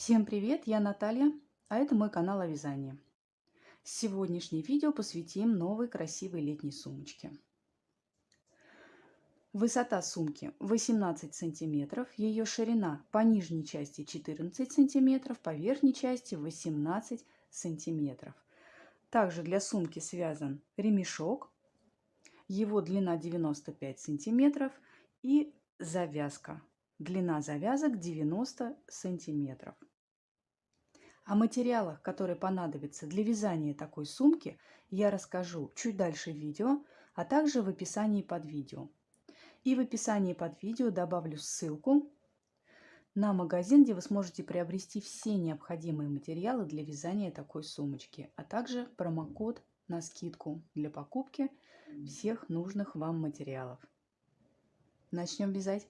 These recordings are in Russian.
Всем привет, я Наталья, а это мой канал о вязании. Сегодняшнее видео посвятим новой красивой летней сумочке. Высота сумки 18 сантиметров, ее ширина по нижней части 14 сантиметров, по верхней части 18 сантиметров. Также для сумки связан ремешок, его длина 95 сантиметров и завязка. Длина завязок 90 сантиметров. О материалах, которые понадобятся для вязания такой сумки, я расскажу чуть дальше в видео, а также в описании под видео. И в описании под видео добавлю ссылку на магазин, где вы сможете приобрести все необходимые материалы для вязания такой сумочки, а также промокод на скидку для покупки всех нужных вам материалов. Начнем вязать.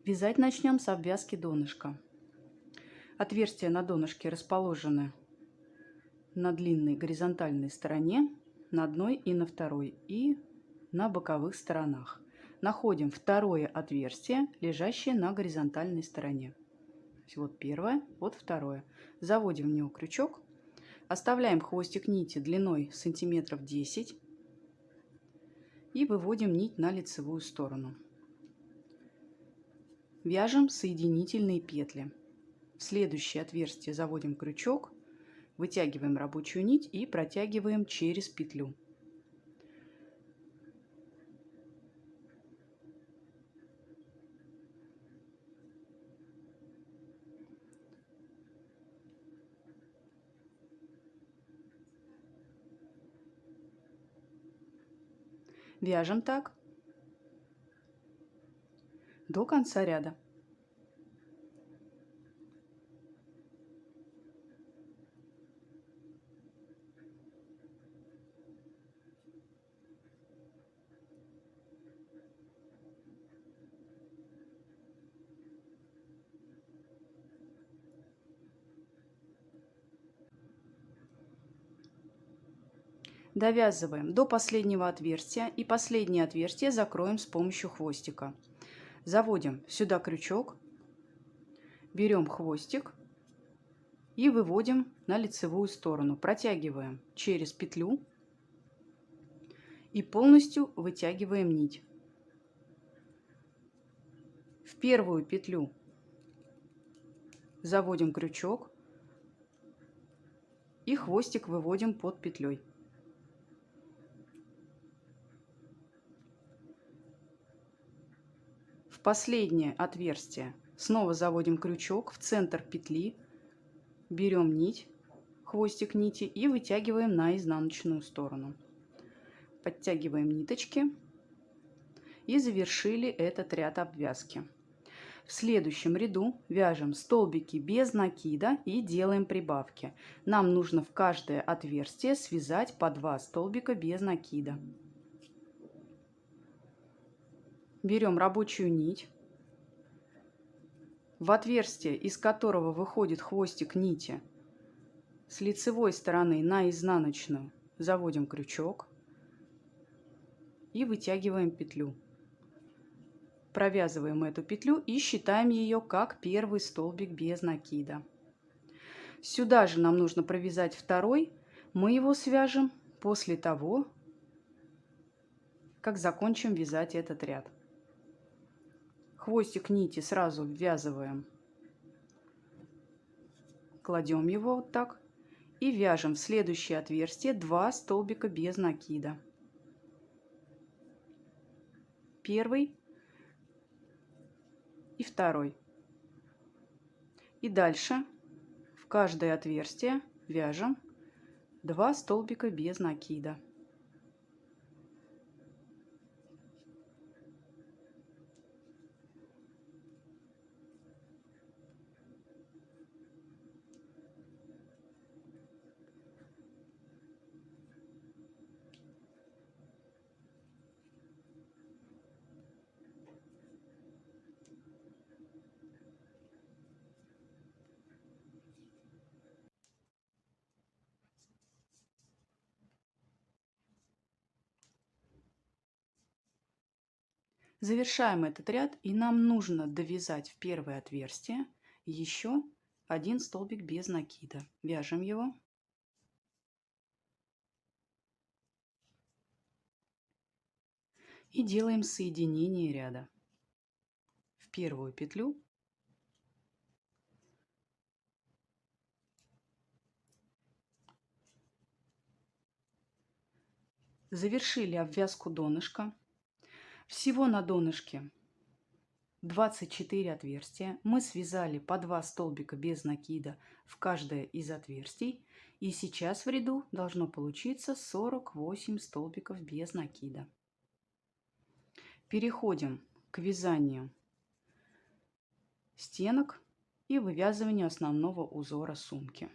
Вязать начнем с обвязки донышка. Отверстия на донышке расположены на длинной горизонтальной стороне, на одной и на второй, и на боковых сторонах. Находим второе отверстие, лежащее на горизонтальной стороне. Вот первое, вот второе. Заводим в него крючок, оставляем хвостик нити длиной сантиметров 10 и выводим нить на лицевую сторону. Вяжем соединительные петли. В следующее отверстие заводим крючок, вытягиваем рабочую нить и протягиваем через петлю. Вяжем так до конца ряда. Довязываем до последнего отверстия и последнее отверстие закроем с помощью хвостика. Заводим сюда крючок, берем хвостик и выводим на лицевую сторону. Протягиваем через петлю и полностью вытягиваем нить. В первую петлю заводим крючок и хвостик выводим под петлей. В последнее отверстие снова заводим крючок в центр петли, берем нить, хвостик нити и вытягиваем на изнаночную сторону. Подтягиваем ниточки и завершили этот ряд обвязки. В следующем ряду вяжем столбики без накида и делаем прибавки. Нам нужно в каждое отверстие связать по 2 столбика без накида. Берем рабочую нить, в отверстие, из которого выходит хвостик нити, с лицевой стороны на изнаночную заводим крючок и вытягиваем петлю. Провязываем эту петлю и считаем ее как первый столбик без накида. Сюда же нам нужно провязать второй. Мы его свяжем после того, как закончим вязать этот ряд. Хвостик нити сразу ввязываем, кладем его вот так и вяжем в следующее отверстие 2 столбика без накида. Первый и второй. И дальше в каждое отверстие вяжем 2 столбика без накида. Завершаем этот ряд, и нам нужно довязать в первое отверстие еще один столбик без накида. Вяжем его. И делаем соединение ряда. В первую петлю завершили обвязку донышка. Всего на донышке 24 отверстия. Мы связали по 2 столбика без накида в каждое из отверстий. И сейчас в ряду должно получиться 48 столбиков без накида. Переходим к вязанию стенок и вывязыванию основного узора сумки.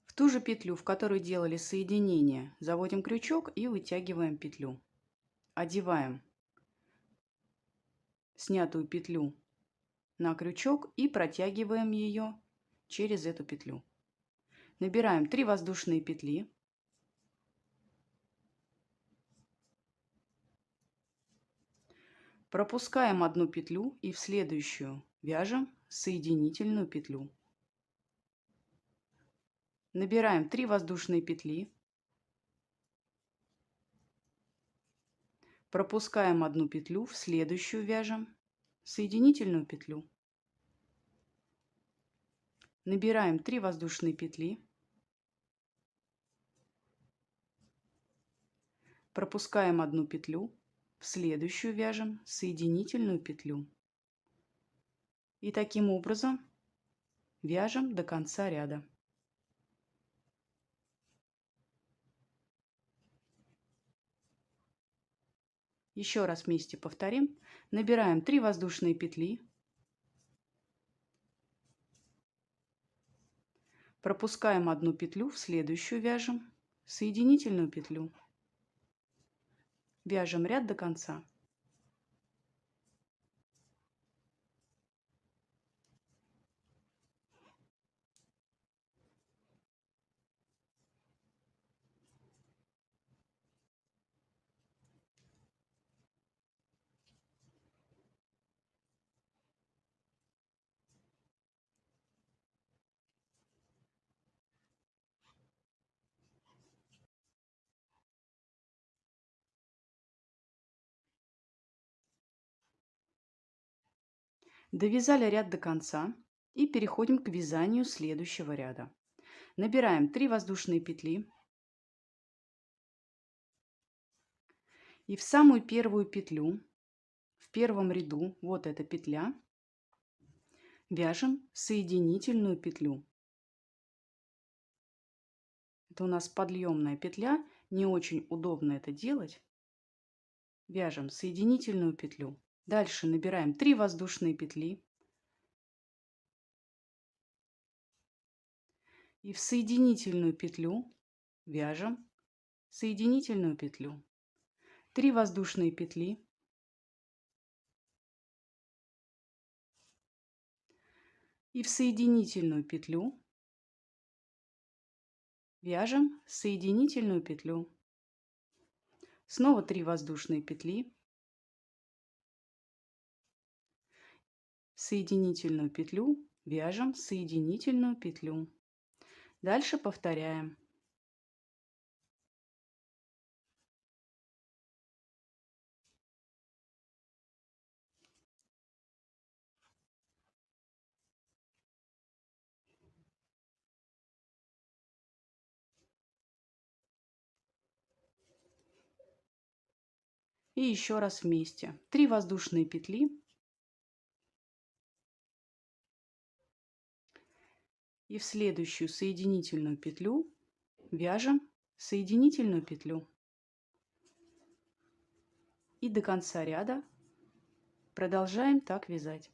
В ту же петлю, в которой делали соединение, заводим крючок и вытягиваем петлю. Одеваем снятую петлю на крючок и протягиваем ее через эту петлю. Набираем 3 воздушные петли. Пропускаем одну петлю и в следующую вяжем соединительную петлю. Набираем 3 воздушные петли. Пропускаем одну петлю, в следующую вяжем соединительную петлю. Набираем 3 воздушные петли. Пропускаем одну петлю, в следующую вяжем соединительную петлю. И таким образом вяжем до конца ряда. Еще раз вместе повторим. Набираем 3 воздушные петли. Пропускаем одну петлю, в следующую вяжем соединительную петлю. Вяжем ряд до конца. Довязали ряд до конца и переходим к вязанию следующего ряда. Набираем 3 воздушные петли и в самую первую петлю в первом ряду, вот эта петля, вяжем соединительную петлю. Это у нас подъемная петля, не очень удобно это делать. Вяжем соединительную петлю. Дальше набираем 3 воздушные петли. И в соединительную петлю вяжем соединительную петлю. 3 воздушные петли. И в соединительную петлю вяжем соединительную петлю. Снова 3 воздушные петли. Соединительную петлю вяжем соединительную петлю. Дальше повторяем. И еще раз вместе. 3 воздушные петли. И в следующую соединительную петлю вяжем соединительную петлю. И до конца ряда продолжаем так вязать.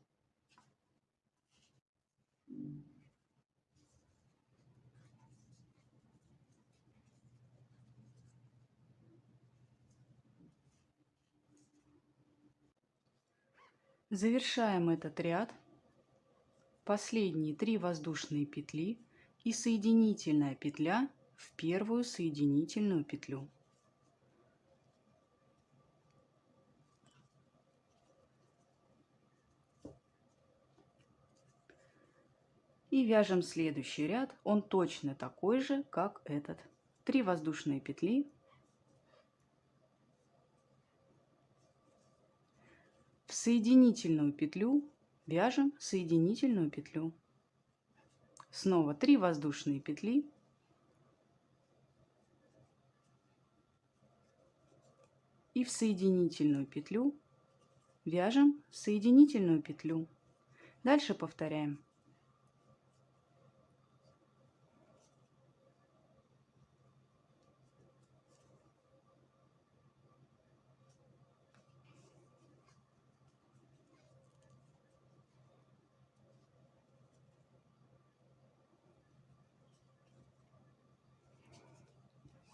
Завершаем этот ряд. Последние 3 воздушные петли и соединительная петля в первую соединительную петлю. И вяжем следующий ряд. Он точно такой же, как этот. 3 воздушные петли. В соединительную петлю вяжем соединительную петлю. Снова 3 воздушные петли. И в соединительную петлю вяжем соединительную петлю. Дальше повторяем.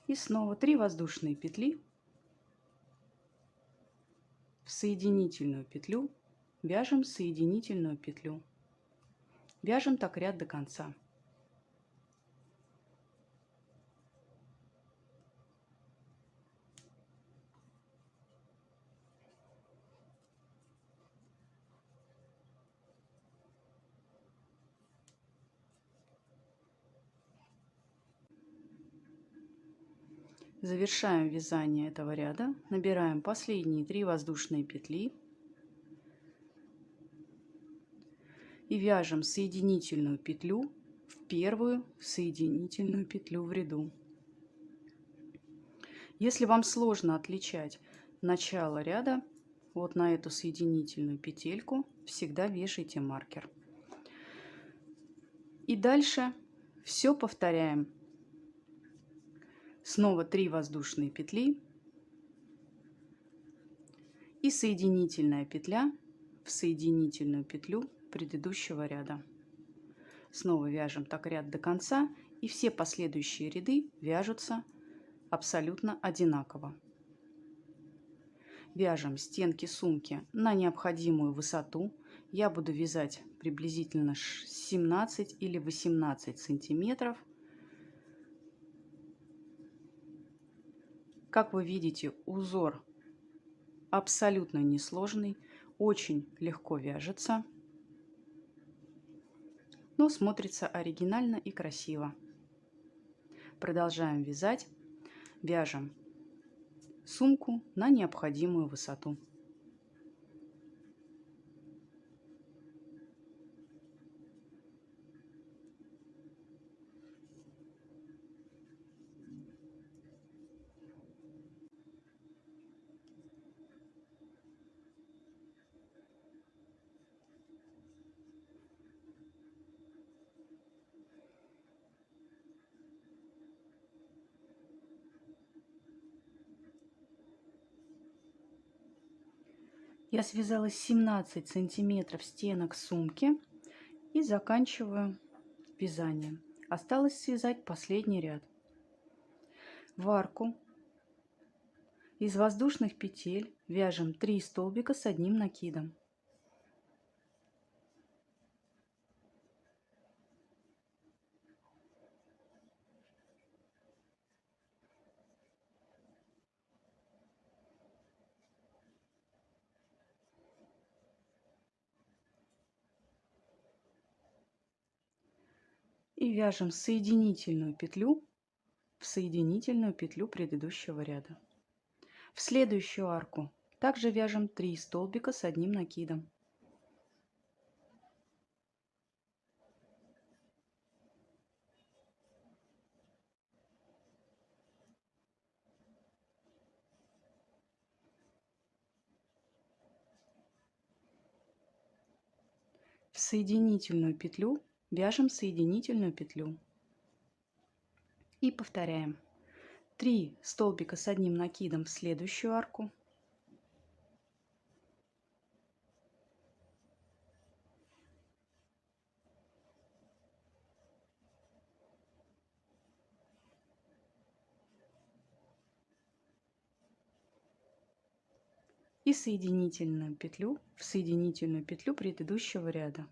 И снова 3 воздушные петли. В соединительную петлю вяжем соединительную петлю. Вяжем так ряд до конца. Завершаем вязание этого ряда. Набираем последние 3 воздушные петли. И вяжем соединительную петлю в первую соединительную петлю в ряду. Если вам сложно отличать начало ряда, вот на эту соединительную петельку всегда вешайте маркер. И дальше все повторяем. Снова 3 воздушные петли и соединительная петля в соединительную петлю предыдущего ряда. Снова вяжем так ряд до конца, и все последующие ряды вяжутся абсолютно одинаково. Вяжем стенки сумки на необходимую высоту. Я буду вязать приблизительно 17 или 18 сантиметров. Как вы видите, узор абсолютно несложный, очень легко вяжется, но смотрится оригинально и красиво. Продолжаем вязать. Вяжем сумку на необходимую высоту. Я связала 17 сантиметров стенок сумки и заканчиваю вязание. Осталось связать последний ряд. В арку из воздушных петель вяжем 3 столбика с одним накидом. И вяжем соединительную петлю в соединительную петлю предыдущего ряда. В следующую арку также вяжем 3 столбика с одним накидом. В соединительную петлю вяжем соединительную петлю. И повторяем. 3 столбика с одним накидом в следующую арку. И соединительную петлю в соединительную петлю предыдущего ряда.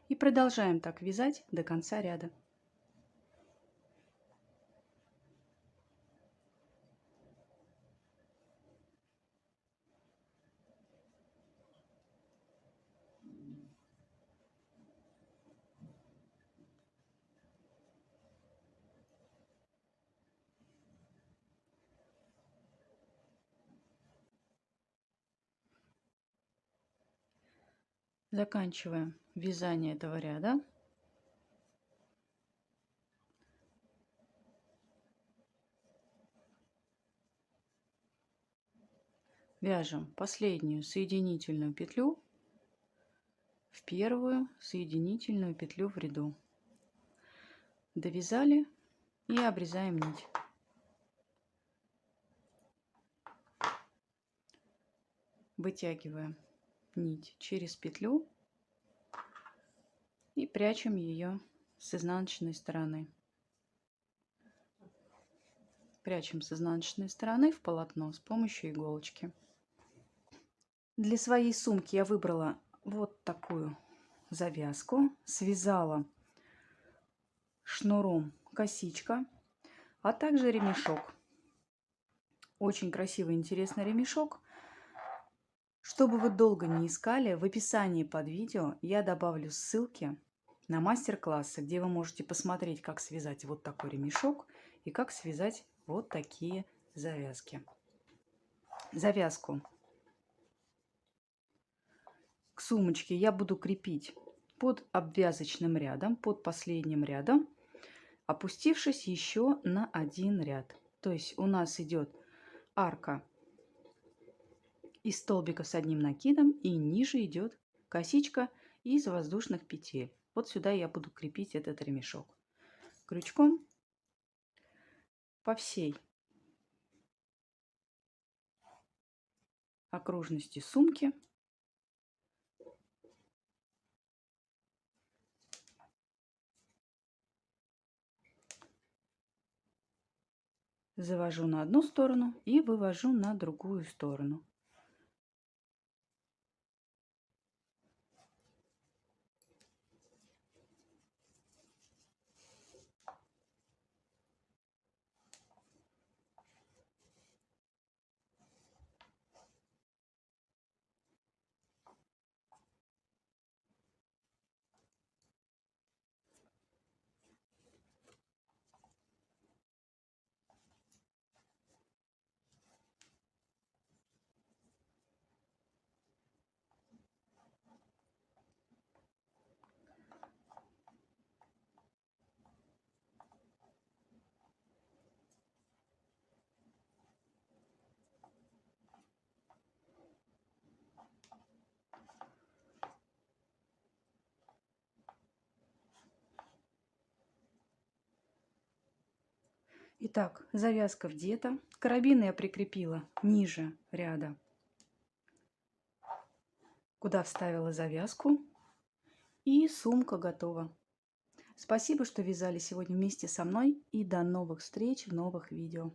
И продолжаем так вязать до конца ряда. Заканчиваем вязание этого ряда. Вяжем последнюю соединительную петлю в первую соединительную петлю в ряду. Довязали и обрезаем нить. Вытягиваем нить через петлю и прячем ее с изнаночной стороны. Прячем с изнаночной стороны в полотно с помощью иголочки. Для своей сумки я выбрала вот такую завязку. Связала шнуром косичка, а также ремешок. Очень красивый, интересный ремешок. Чтобы вы долго не искали, в описании под видео я добавлю ссылки на мастер-классы, где вы можете посмотреть, как связать вот такой ремешок и как связать вот такие завязки. Завязку к сумочке я буду крепить под обвязочным рядом, под последним рядом, опустившись еще на один ряд. То есть у нас идет арка из столбика с одним накидом, и ниже идет косичка из воздушных петель. Вот сюда я буду крепить этот ремешок крючком по всей окружности сумки. Завожу на одну сторону и вывожу на другую сторону. Итак, завязка вдета. Карабин я прикрепила ниже ряда, куда вставила завязку. И сумка готова. Спасибо, что вязали сегодня вместе со мной. И до новых встреч в новых видео.